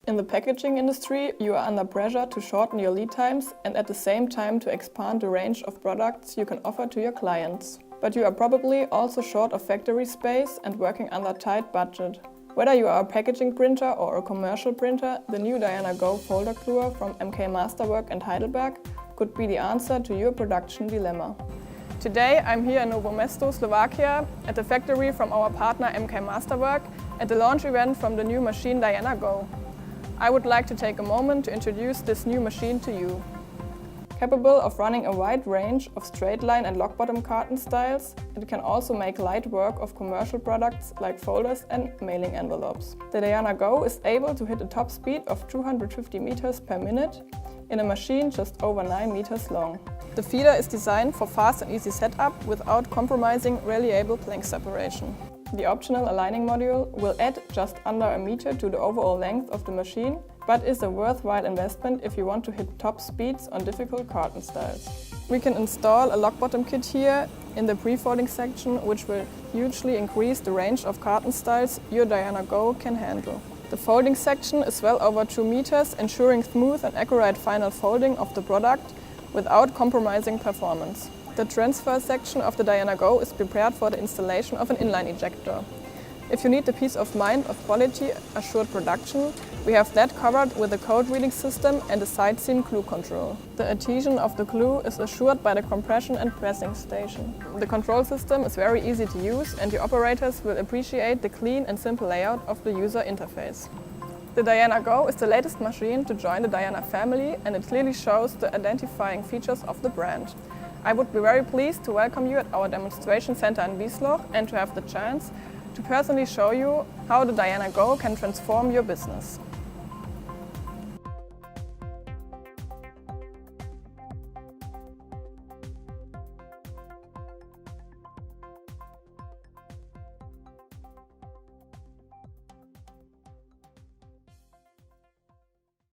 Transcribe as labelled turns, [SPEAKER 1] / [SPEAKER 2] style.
[SPEAKER 1] In the packaging industry, you are under pressure to shorten your lead times and at the same time to expand the range of products you can offer to your clients. But you are probably also short of factory space and working under a tight budget. Whether you are a packaging printer or a commercial printer, the new Diana Go folder gluer from MK Masterwork and Heidelberg could be the answer to your production dilemma. Today I'm here in Novo Mesto, Slovakia, at the factory from our partner MK Masterwork at the launch event from the new machine Diana Go. I would like to take a moment to introduce this new machine to you. Capable of running a wide range of straight line and lock bottom carton styles, it can also make light work of commercial products like folders and mailing envelopes. The Diana Go is able to hit a top speed of 250 meters per minute in a machine just over 9 meters long. The feeder is designed for fast and easy setup without compromising reliable plank separation. The optional aligning module will add just under a meter to the overall length of the machine, but is a worthwhile investment if you want to hit top speeds on difficult carton styles. We can install a lock bottom kit here in the pre-folding section, which will hugely increase the range of carton styles your Diana Go can handle. The folding section is well over 2 meters, ensuring smooth and accurate final folding of the product without compromising performance. The transfer section of the Diana Go is prepared for the installation of an inline ejector. If you need the peace of mind of quality assured production, we have that covered with a code reading system and a side seam glue control. The adhesion of the glue is assured by the compression and pressing station. The control system is very easy to use and the operators will appreciate the clean and simple layout of the user interface. The Diana Go is the latest machine to join the Diana family and it clearly shows the identifying features of the brand. I would be very pleased to welcome you at our demonstration center in Wiesloch and to have the chance to personally show you how the Diana Go can transform your business.